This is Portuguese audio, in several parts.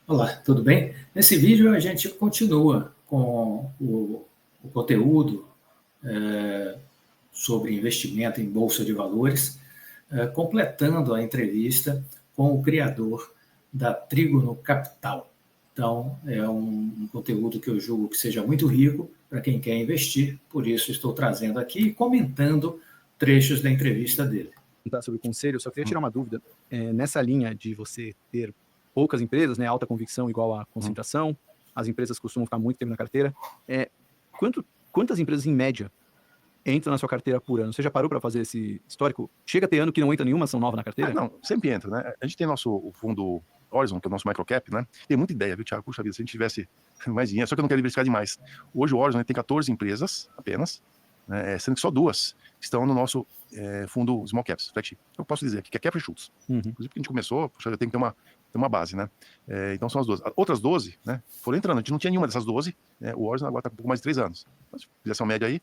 Olá, tudo bem? Nesse vídeo a gente continua com o conteúdo sobre investimento em bolsa de valores, completando a entrevista com o criador da Trígono Capital. Então, é um conteúdo que eu julgo que seja muito rico para quem quer investir, por isso estou trazendo aqui e comentando trechos da entrevista dele. Sobre o conselho, eu só queria tirar uma dúvida. Nessa linha de você ter poucas empresas, né, alta convicção igual a concentração, as empresas costumam ficar muito tempo na carteira. Quantas empresas, em média, entram na sua carteira por ano? Você já parou para fazer esse histórico? Chega a ter ano que não entra nenhuma ação nova na carteira? Não, sempre entra, né? A gente tem o fundo Horizon, que é o nosso microcap, né? Tem muita ideia, viu, Thiago? Puxa vida, se a gente tivesse mais dinheiro, só que eu não quero diversificar demais. Hoje o Horizon tem 14 empresas apenas, né? Sendo que só 2 estão no nosso fundo Small Caps, flagship. Eu posso dizer aqui que é Cap Schultz. Inclusive, porque a gente começou, puxa, eu tenho que ter uma base, né? Então são as 12. Outras 12, né? Foram entrando. A gente não tinha nenhuma dessas 12. Né? O Horizon agora está com um pouco mais de 3 anos. Mas, fizesse uma média aí,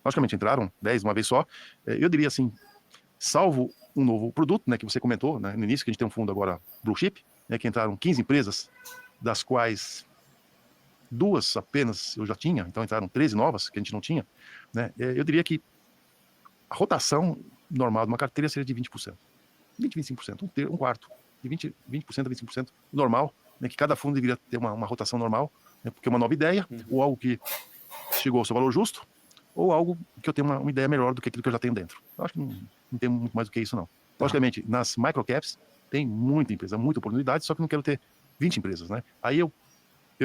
logicamente entraram 10 uma vez só. Eu diria assim, salvo um novo produto, né, que você comentou, né, no início, que a gente tem um fundo agora, Blue Chip, né, que entraram 15 empresas, das quais 2 apenas eu já tinha, então entraram 13 novas que a gente não tinha, né, eu diria que a rotação normal de uma carteira seria de 20%, 25%, um quarto, de 20% a 25% normal, né, que cada fundo deveria ter uma rotação normal, né, porque é uma nova ideia, ou algo que chegou ao seu valor justo, ou algo que eu tenho uma ideia melhor do que aquilo que eu já tenho dentro. Eu acho que não tem muito mais do que isso, não. Logicamente, nas microcaps, tem muita empresa, muita oportunidade, só que eu não quero ter 20 empresas, né? Aí eu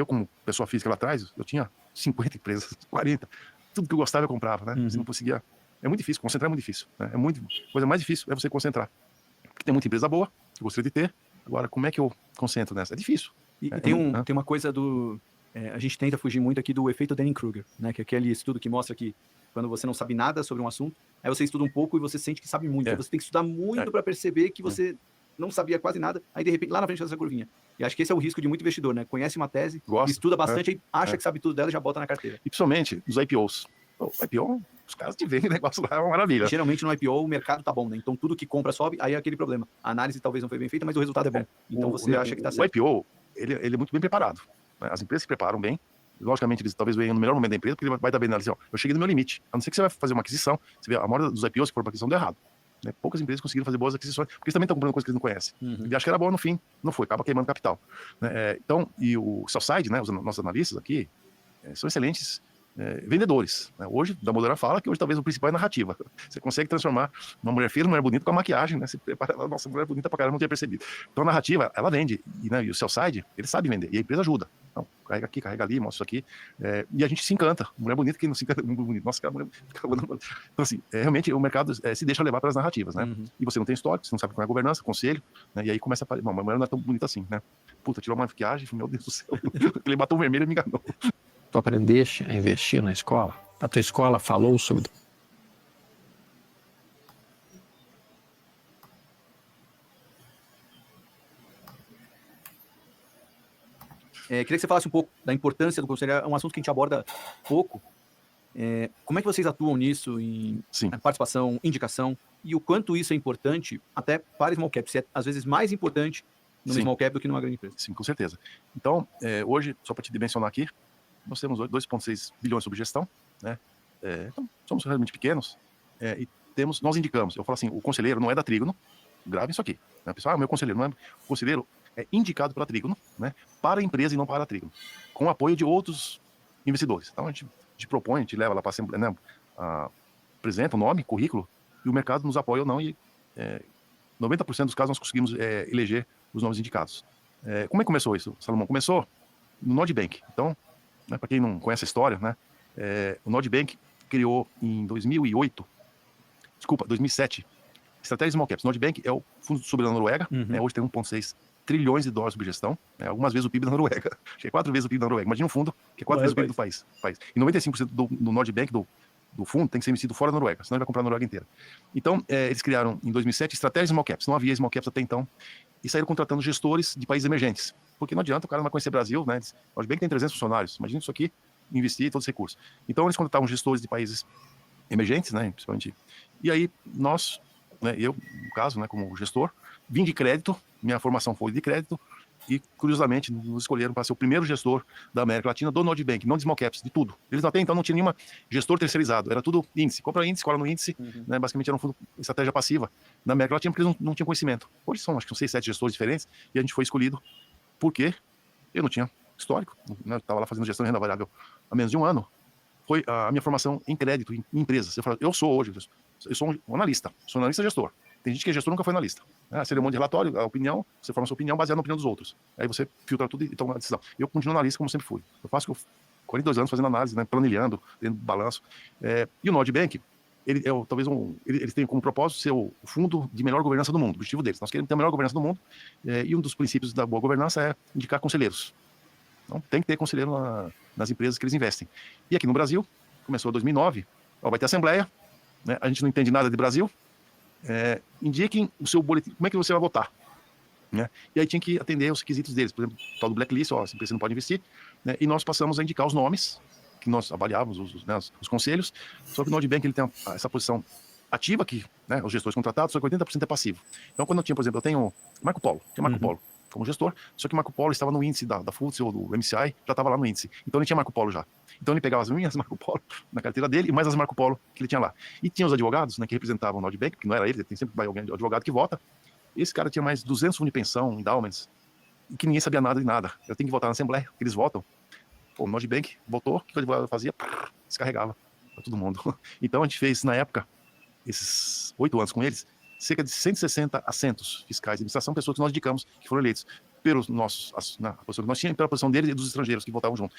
como pessoa física lá atrás, eu tinha 50 empresas, 40, tudo que eu gostava eu comprava, né? Você não conseguia... É muito difícil, concentrar é muito difícil, né? A coisa mais difícil é você concentrar. Porque tem muita empresa boa, que eu gostaria de ter, agora como é que eu concentro nessa? É difícil. E tem uma coisa do... a gente tenta fugir muito aqui do efeito Dunning-Kruger, né? Que é aquele estudo que mostra que quando você não sabe nada sobre um assunto, aí você estuda um pouco e você sente que sabe muito. Aí você tem que estudar muito para perceber que você não sabia quase nada, aí de repente lá na frente dessa curvinha. E acho que esse é o risco de muito investidor, né? Conhece uma tese, estuda bastante, aí acha que sabe tudo dela e já bota na carteira. E principalmente nos IPOs. O IPO, os caras te vendem negócio lá, é uma maravilha. E, geralmente no IPO o mercado tá bom, né? Então tudo que compra sobe, aí é aquele problema. A análise talvez não foi bem feita, mas o resultado é bom. Então você acha que tá certo. O IPO, ele é muito bem preparado. Né? As empresas se preparam bem. Logicamente, eles talvez venham no melhor momento da empresa, porque ele vai estar bem analisando. Eu cheguei no meu limite. A não ser que você vai fazer uma aquisição, você vê a maioria dos IPOs que foram para aquisição deu errado. Né? Poucas empresas conseguiram fazer boas aquisições, porque eles também estão comprando coisas que eles não conhecem. E acho que era boa no fim, não foi, acaba queimando capital. Né? Então, e o Sell-Side, né, os nossos analistas aqui, são excelentes vendedores. Né? Hoje, da Modera fala que hoje talvez o principal é a narrativa. Você consegue transformar uma mulher feia, uma mulher bonita com a maquiagem, né? Você prepara ela, nossa, mulher bonita pra caramba, não tinha percebido. Então a narrativa, ela vende, e o Sell-Side, ele sabe vender, e a empresa ajuda. Então, carrega aqui, carrega ali, mostra isso aqui, e a gente se encanta. Mulher bonita que não se encanta, muito bonita. Nossa, cara, mulher... Então, assim, realmente o mercado se deixa levar pelas narrativas, né? E você não tem histórico, você não sabe como é a governança, conselho, né? E aí começa a... Bom, a mulher não é tão bonita assim, né? Puta, tirou uma maquiagem, meu Deus do céu, ele batom vermelho e me enganou. Tu aprendeste a investir na escola? A tua escola falou sobre... Queria que você falasse um pouco da importância do conselho. É um assunto que a gente aborda pouco. Como é que vocês atuam nisso em participação, indicação, e o quanto isso é importante até para small cap? Se é, às vezes, mais importante no small cap do que numa grande empresa. Sim, com certeza. Então, hoje, só para te dimensionar aqui, nós temos 2,6 bilhões sob gestão, né? Então, somos realmente pequenos, e nós indicamos, eu falo assim, o conselheiro não é da Trígono, gravem isso aqui, né? Pessoal, meu conselheiro não é, o conselheiro é indicado pela Trígono, né? Para a empresa e não para a Trígono, com o apoio de outros investidores. Então, a gente propõe, a gente leva lá para a Assembleia, né? Apresenta o nome, currículo, e o mercado nos apoia ou não, e 90% dos casos nós conseguimos eleger os nomes indicados. Como é que começou isso, Salomão? Começou no Nordbank. Então, né, para quem não conhece a história, né, o Nordbank criou em 2007, Estratégia Small Caps. Nordbank é o fundo soberano da Noruega, hoje tem 1,6 trilhões de dólares sob gestão, algumas vezes o PIB da Noruega, acho que é 4 vezes o PIB da Noruega. Imagina um fundo que é 4 vezes o PIB do país. E 95% do Nordbank, do fundo, tem que ser investido fora da Noruega, senão ele vai comprar a Noruega inteira. Então, eles criaram em 2007 Estratégia Small Caps. Não havia Small Caps até então, e saíram contratando gestores de países emergentes. Porque não adianta, o cara não vai conhecer Brasil, né? O Nordbank tem 300 funcionários, imagina isso aqui, investir todos os recursos. Então, eles contratavam gestores de países emergentes, né? Principalmente. E aí, nós, né, eu, no caso, né, como gestor, vim de crédito, minha formação foi de crédito, e, curiosamente, nos escolheram para ser o primeiro gestor da América Latina do Nord Bank, não de small caps, de tudo. Eles até então não tinham nenhuma gestor terceirizado, era tudo índice. Compra índice, cola no índice, né? Basicamente era um fundo estratégia passiva na América Latina, porque eles não tinham conhecimento. Hoje são, acho que são 6, 7 gestores diferentes, e a gente foi escolhido porque eu não tinha histórico, né? Eu estava lá fazendo gestão de renda variável há menos de um ano. Foi a minha formação em crédito, em empresas. Eu sou hoje, eu sou um analista, sou analista gestor. Tem gente que é gestor nunca foi analista. Você lê um monte de relatório, a opinião, você forma a sua opinião baseada na opinião dos outros. Aí você filtra tudo e toma uma decisão. Eu continuo analista como sempre fui. Eu faço 42 anos fazendo análise, né, planilhando, tendo balanço. E o Nord Bank, eles têm como propósito ser o fundo de melhor governança do mundo, o objetivo deles. Nós queremos ter a melhor governança do mundo, e um dos princípios da boa governança é indicar conselheiros. Então tem que ter conselheiro nas empresas que eles investem. E aqui no Brasil, começou em 2009, vai ter assembleia, né, a gente não entende nada de Brasil, indiquem o seu boletim, como é que você vai votar, né? E aí tinha que atender os requisitos deles, por exemplo, tal do blacklist, essa empresa não pode investir, né? E nós passamos a indicar os nomes, que nós avaliávamos, os conselhos, só que o Nord Bank ele tem essa posição ativa, que, né, os gestores contratados, só que 80% é passivo. Então quando eu tinha, por exemplo, eu tenho Marco Polo, como gestor, só que Marco Polo estava no índice da FTSE ou do MSCI, já estava lá no índice, então ele tinha Marco Polo já. Então ele pegava as minhas Marco Polo na carteira dele e mais as Marco Polo que ele tinha lá. E tinha os advogados, né, que representavam o Nord Bank, que não era ele, tem sempre alguém advogado que vota. Esse cara tinha mais 200 fundos de pensão, endowments, e que ninguém sabia nada de nada. Eu tenho que votar na Assembleia, eles votam. Pô, o Nord Bank votou, o que o advogado fazia? Descarregava para todo mundo. Então a gente fez, na época, esses 8 anos com eles, cerca de 160 assentos fiscais de administração, pessoas que nós indicamos que foram eleitos pelos nossos, a posição que nós tínhamos, pela posição deles e dos estrangeiros que votavam junto.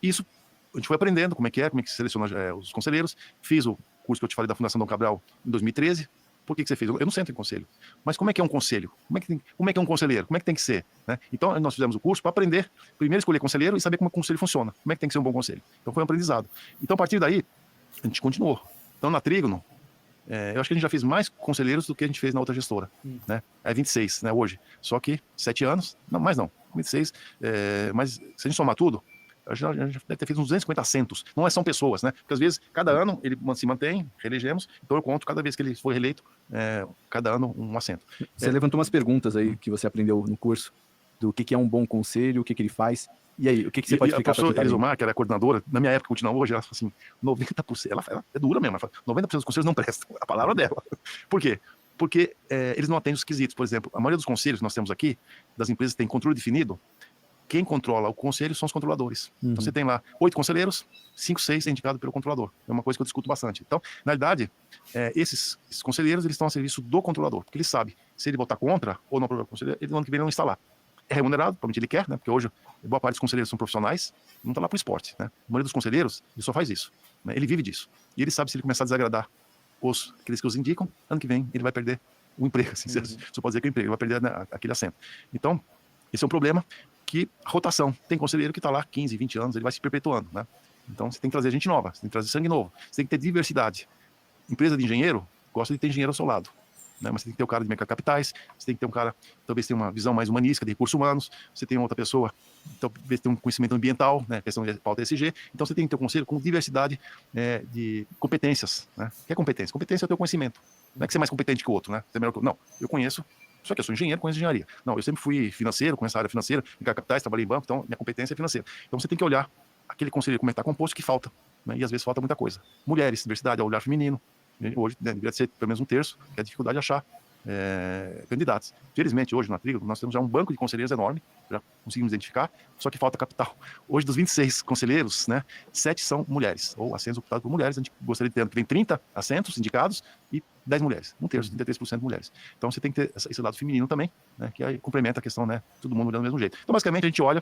Isso a gente foi aprendendo como é que seleciona os conselheiros. Fiz o curso que eu te falei da Fundação Dom Cabral em 2013. Por que você fez? Eu não sento em conselho. Mas como é que é um conselho? Como é que é um conselheiro? Como é que tem que ser? Né? Então, nós fizemos o curso para aprender, primeiro escolher conselheiro e saber como o conselho funciona. Como é que tem que ser um bom conselho? Então, foi um aprendizado. Então, a partir daí, a gente continuou. Então, na Trígono, eu acho que a gente já fez mais conselheiros do que a gente fez na outra gestora. Né? É 26, né, hoje. Só que 7 anos, não, mais não, 26. Mas se a gente somar tudo, a gente deve ter feito uns 250 assentos. Não são pessoas, né? Porque às vezes, cada ano, ele se mantém, reelegemos, então eu conto cada vez que ele foi reeleito, cada ano um assento. Você levantou umas perguntas aí que você aprendeu no curso, do que é um bom conselho, o que ele faz. E aí, o que você pode explicar para a professora Elisomar, que era a coordenadora, na minha época, continua hoje, ela fala assim, 90%, ela é dura mesmo, ela fala, 90% dos conselhos não prestam, a palavra dela. Por quê? Porque eles não atendem os quesitos. Por exemplo, a maioria dos conselhos que nós temos aqui, das empresas que têm controle definido, quem controla o conselho são os controladores. Então você tem lá 8 conselheiros, 5, 6 é indicado pelo controlador. É uma coisa que eu discuto bastante. Então, na verdade, esses conselheiros eles estão a serviço do controlador, porque ele sabe, se ele votar contra ou não aprovar o conselheiro, ele no ano que vem não está lá. É remunerado, provavelmente ele quer, né? Porque hoje boa parte dos conselheiros são profissionais, não está lá para o esporte, né? A maioria dos conselheiros, ele só faz isso, né? Ele vive disso. E ele sabe se ele começar a desagradar aqueles que os indicam, ano que vem ele vai perder o emprego, assim, só pode dizer que o emprego, ele vai perder, né, aquele assento. Então, esse é um problema que a rotação, tem conselheiro que está lá 15, 20 anos, ele vai se perpetuando, né? Então você tem que trazer gente nova, você tem que trazer sangue novo, você tem que ter diversidade. Empresa de engenheiro gosta de ter engenheiro ao seu lado, né? Mas você tem que ter o cara de mercado de capitais, você tem que ter um cara, talvez tenha uma visão mais humanística de recursos humanos, você tem outra pessoa, talvez tenha um conhecimento ambiental, né? Questão de pauta ESG, então você tem que ter um conselho com diversidade de competências, né? O que é competência? Competência é o teu conhecimento. Não é que você é mais competente que o outro, né? Você é melhor que... Não, eu conheço. Só que eu sou engenheiro, conheço engenharia. Não, eu sempre fui financeiro, conheço a área financeira, mercado de capitais, trabalhei em banco, então minha competência é financeira. Então você tem que olhar aquele conselheiro como é que está composto, que falta, né? E às vezes falta muita coisa. Mulheres, diversidade, olhar feminino. Hoje, né, deveria ser pelo menos um terço, que é a dificuldade de achar candidatos. Felizmente, hoje na Trígono, nós temos já um banco de conselheiros enorme, já conseguimos identificar, só que falta capital. Hoje, dos 26 conselheiros, né, 7 são mulheres, ou assentos ocupados por mulheres. A gente gostaria de ter ano que vem 30 assentos indicados e 10 mulheres, um terço, 33% mulheres. Então, você tem que ter esse lado feminino também, né, que aí complementa a questão, né, todo mundo olhando do mesmo jeito. Então, basicamente, a gente olha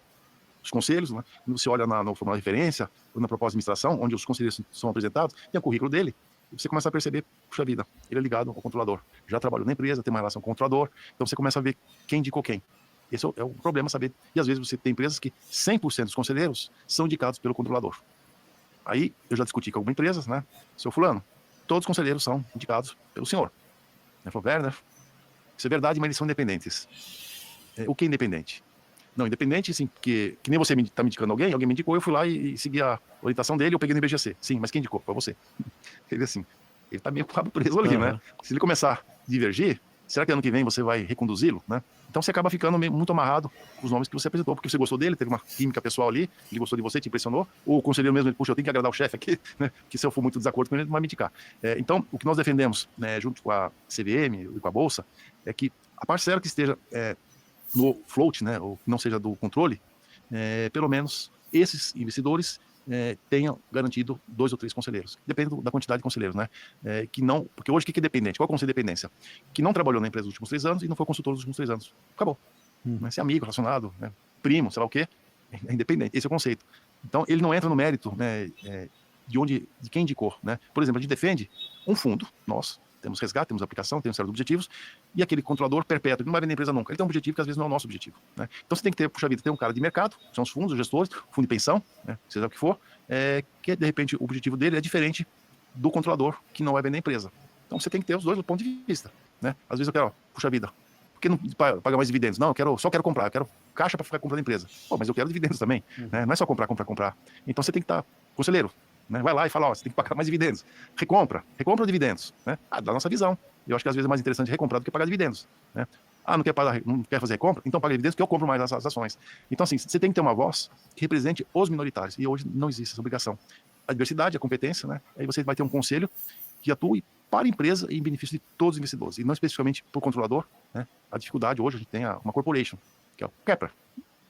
os conselhos, né, quando você olha no formulário de referência, ou na proposta de administração, onde os conselheiros são apresentados, tem o currículo dele, e você começa a perceber, puxa vida, ele é ligado ao controlador, já trabalhou na empresa, tem uma relação com o controlador, então você começa a ver quem indicou quem. Esse é o problema, saber. E às vezes você tem empresas que 100% dos conselheiros são indicados pelo controlador. Aí eu já discuti com algumas empresas, né? Seu fulano, todos os conselheiros são indicados pelo senhor. Ele falou, Werner, isso é verdade, mas eles são independentes. O que é independente? Não, independente, sim, porque que nem você está me indicando alguém me indicou, eu fui lá e segui a orientação dele, eu peguei no IBGC. Sim, mas quem indicou? Foi você. Ele assim, ele está meio com o rabo preso ali, né? Se ele começar a divergir, será que ano que vem você vai reconduzi-lo, né? Então você acaba ficando muito amarrado com os nomes que você apresentou, porque você gostou dele, teve uma química pessoal ali, ele gostou de você, te impressionou, ou o conselheiro mesmo, ele, puxa, eu tenho que agradar o chefe aqui, né? Que se eu for muito desacordo com ele, ele vai me indicar. Então, o que nós defendemos, né, junto com a CVM e com a Bolsa, é que a parcela que esteja no float, né, ou que não seja do controle, pelo menos esses investidores tenham garantido 2 ou 3 conselheiros. Depende da quantidade de conselheiros, né? Que não, porque hoje o que é dependente? Qual é o conselho de dependência? Que não trabalhou na empresa nos últimos 3 anos e não foi consultor nos últimos 3 anos. Acabou. Né? Se é amigo, relacionado, né? Primo, sei lá o quê, é independente. Esse é o conceito. Então, ele não entra no mérito, né, de quem indicou, né? Por exemplo, a gente defende um fundo, nós temos resgate, temos aplicação, temos série de objetivos, e aquele controlador perpétuo, que não vai vender a empresa nunca. Ele tem um objetivo que às vezes não é o nosso objetivo, né? Então você tem que ter, puxa vida, tem um cara de mercado, que são os fundos, os gestores, fundo de pensão, né, seja o que for, que de repente o objetivo dele é diferente do controlador, que não vai vender a empresa. Então você tem que ter os dois do ponto de vista, né? Às vezes eu quero, puxa vida, por que não pagar mais dividendos? Não, só quero comprar, eu quero caixa para ficar comprando a empresa. Pô, mas eu quero dividendos também, né? Não é só comprar. Então você tem que estar, conselheiro, né? Vai lá e fala, ó, você tem que pagar mais dividendos. Recompra dividendos, né? Da nossa visão. Eu acho que às vezes é mais interessante recomprar do que pagar dividendos, né? Não quer fazer recompra? Então paga dividendos que eu compro mais as ações. Então assim, você tem que ter uma voz que represente os minoritários. E hoje não existe essa obrigação. A diversidade, a competência, né? Aí você vai ter um conselho que atue para a empresa e em benefício de todos os investidores, e não especificamente para o controlador, né? A dificuldade hoje, a gente tem uma corporation, que é o Kepler.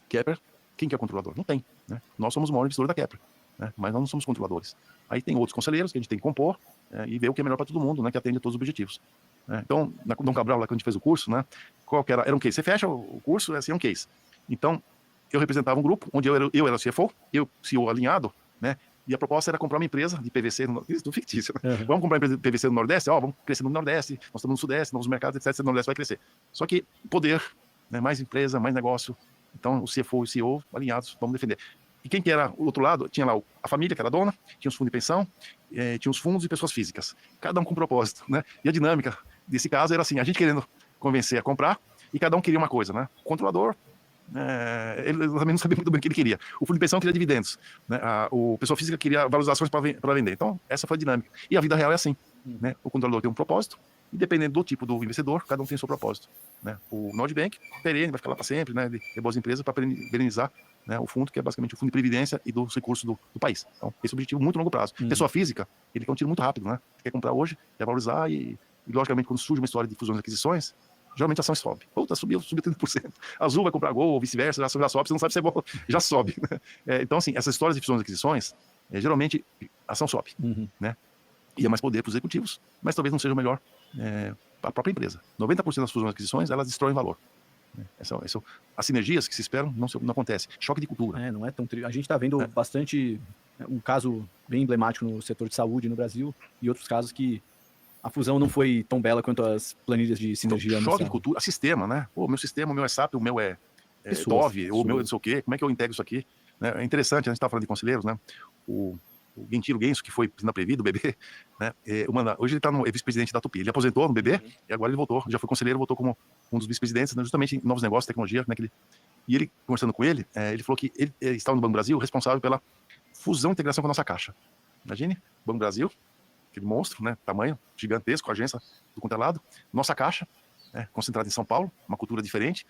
Kepler, quem que é controlador? Não tem, né? Nós somos o maior investidor da Kepler, né? Mas nós não somos controladores. Aí tem outros conselheiros que a gente tem que compor e ver o que é melhor para todo mundo, né? Que atende a todos os objetivos. Então, na Dom Cabral, lá que a gente fez o curso, né? Qual que era um case. Você fecha o curso, é um case. Então, eu representava um grupo, onde eu era o CFO, eu CEO alinhado, né? E a proposta era comprar uma empresa de PVC, isso tudo fictício, né? Vamos comprar uma empresa de PVC no Nordeste, vamos crescer no Nordeste, nós estamos no Sudeste, novos mercados, etc. No Nordeste vai crescer. Só que poder, né? Mais empresa, mais negócio. Então, o CFO e o CEO alinhados, vamos defender. E quem que era o outro lado? Tinha lá a família, que era a dona, tinha os fundos de pensão, tinha os fundos e pessoas físicas. Cada um com um propósito, né? E a dinâmica desse caso era assim, a gente querendo convencer a comprar e cada um queria uma coisa, né? O controlador, ele também não sabia muito bem o que ele queria. O fundo de pensão queria dividendos, né? O pessoa física queria valorizações para vender. Então, essa foi a dinâmica. E a vida real é assim, né? O controlador tem um propósito, e dependendo do tipo do investidor, cada um tem o seu propósito, né? O Nordbank, perene, vai ficar lá para sempre, né? De boas empresas para perenizar, né, o fundo, que é basicamente o fundo de previdência e dos recursos do país. Então, esse é um objetivo muito longo prazo. Pessoa física, ele quer um tiro muito rápido, né? Quer comprar hoje, quer valorizar e logicamente, quando surge uma história de fusões e aquisições, geralmente a ação sobe. Puta, subiu 30%. Azul vai comprar Gol, ou vice-versa, já sobe, você não sabe se é bom, já sobe. Né? Então, assim, essas histórias de fusões e aquisições, geralmente a ação sobe, né? E é mais poder para os executivos, mas talvez não seja o melhor para a própria empresa. 90% das fusões e aquisições, elas destroem valor. As sinergias que se esperam não acontecem. Choque de cultura. Não é tão A gente está vendo bastante, um caso bem emblemático no setor de saúde no Brasil, e outros casos que a fusão não foi tão bela quanto as planilhas de sinergia. Choque de cultura, sistema, né? O meu sistema, o meu é SAP, o meu é Dove, o meu é não sei o quê, como é que eu integro isso aqui? É interessante, a gente estava falando de conselheiros, né? O Gentilo Genso, que foi na Previ, do BB, né? Hoje ele é vice-presidente da Tupi. Ele aposentou no BB e agora ele voltou. Já foi conselheiro, voltou como um dos vice-presidentes, né, justamente em novos negócios, tecnologia, né? E ele, conversando com ele, ele falou que ele estava no Banco Brasil responsável pela fusão e integração com a nossa caixa. Imagine, Banco Brasil, aquele monstro, né? Tamanho gigantesco, agência do quanto é lado, nossa caixa, concentrada em São Paulo, uma cultura diferente,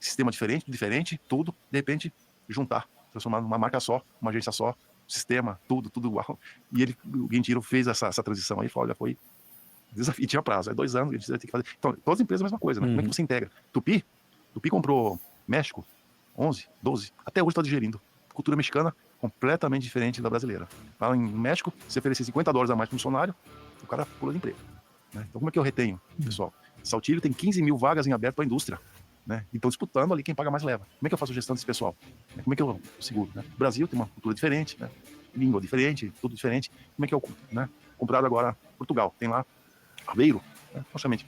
sistema diferente, tudo, de repente, juntar, transformar numa marca só, uma agência só, sistema, tudo igual. E o Gentilo fez essa transição aí, falou, olha, foi desafio, tinha prazo, 2 anos, a gente vai ter que fazer. Então, todas as empresas a mesma coisa, né? Como é que você integra? Tupi comprou México, 11, 12, até hoje está digerindo. Cultura mexicana completamente diferente da brasileira. Lá em México, se oferecer $50 a mais para um funcionário, o cara pula de emprego, né? Então, como é que eu retenho, pessoal? Saltilho tem 15 mil vagas em aberto para a indústria, né? Então, disputando ali, quem paga mais leva. Como é que eu faço gestão desse pessoal? Como é que eu seguro, né? O Brasil tem uma cultura diferente, né? Língua diferente, tudo diferente. Como é que eu, né? Comprado agora Portugal, tem lá Aveiro, né? Praticamente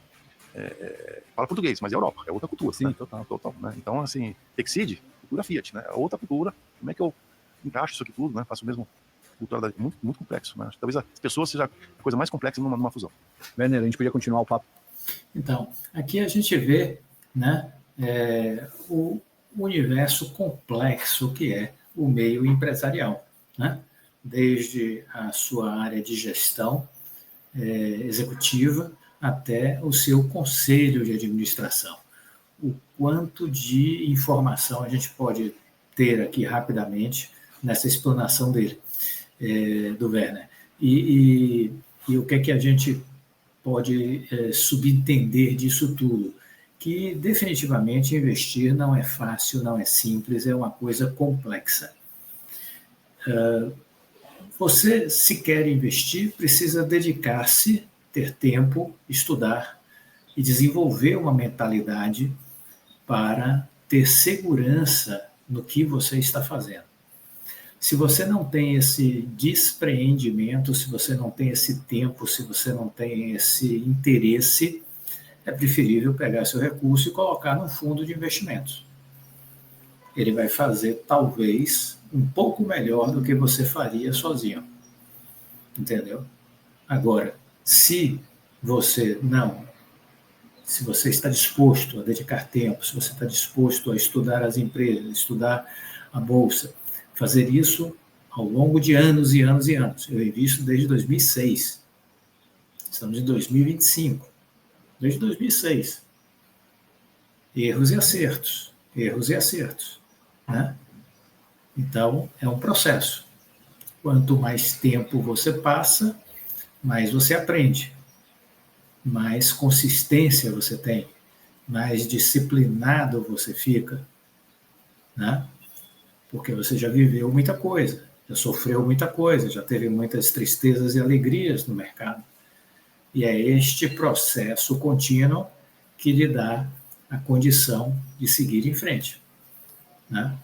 fala português, mas é Europa, é outra cultura. Sim, né? total. Né? Então, assim, Exceed, cultura Fiat, né? É outra cultura. Como é que eu encaixo isso aqui tudo, né? Faço o mesmo cultura muito, muito complexo, né? Talvez as pessoas seja a coisa mais complexa numa fusão. Werner, a gente podia continuar o papo. Então, aqui a gente vê, né, o universo complexo que é o meio empresarial, né? Desde a sua área de gestão executiva até o seu conselho de administração. o quanto de informação a gente pode ter aqui rapidamente nessa explanação dele, do Werner. E o que é que a gente pode subentender disso tudo? Que definitivamente investir não é fácil, não é simples, é uma coisa complexa. Você, se quer investir, precisa dedicar-se, ter tempo, estudar e desenvolver uma mentalidade para ter segurança no que você está fazendo. Se você não tem esse despreendimento, se você não tem esse tempo, se você não tem esse interesse, é preferível pegar seu recurso e colocar num fundo de investimentos. Ele vai fazer, talvez, um pouco melhor do que você faria sozinho. Entendeu? Agora, se você está disposto a dedicar tempo, se você está disposto a estudar as empresas, estudar a bolsa, fazer isso ao longo de anos e anos e anos. Eu invisto desde 2006. Estamos em 2025. Desde 2006. Erros e acertos. Erros e acertos. Né? Então, é um processo. Quanto mais tempo você passa, mais você aprende. Mais consistência você tem. Mais disciplinado você fica. Né? Porque você já viveu muita coisa, já sofreu muita coisa, já teve muitas tristezas e alegrias no mercado. E é este processo contínuo que lhe dá a condição de seguir em frente. Né?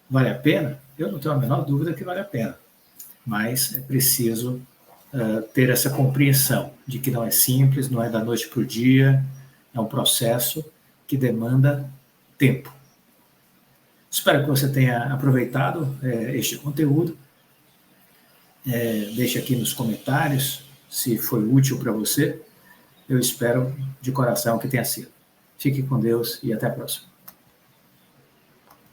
Vale a pena? Eu não tenho a menor dúvida que vale a pena. Mas é preciso ter essa compreensão de que não é simples, não é da noite para o dia, é um processo que demanda tempo. Espero que você tenha aproveitado este conteúdo. Deixe aqui nos comentários se foi útil para você. Eu espero de coração que tenha sido. Fique com Deus e até a próxima.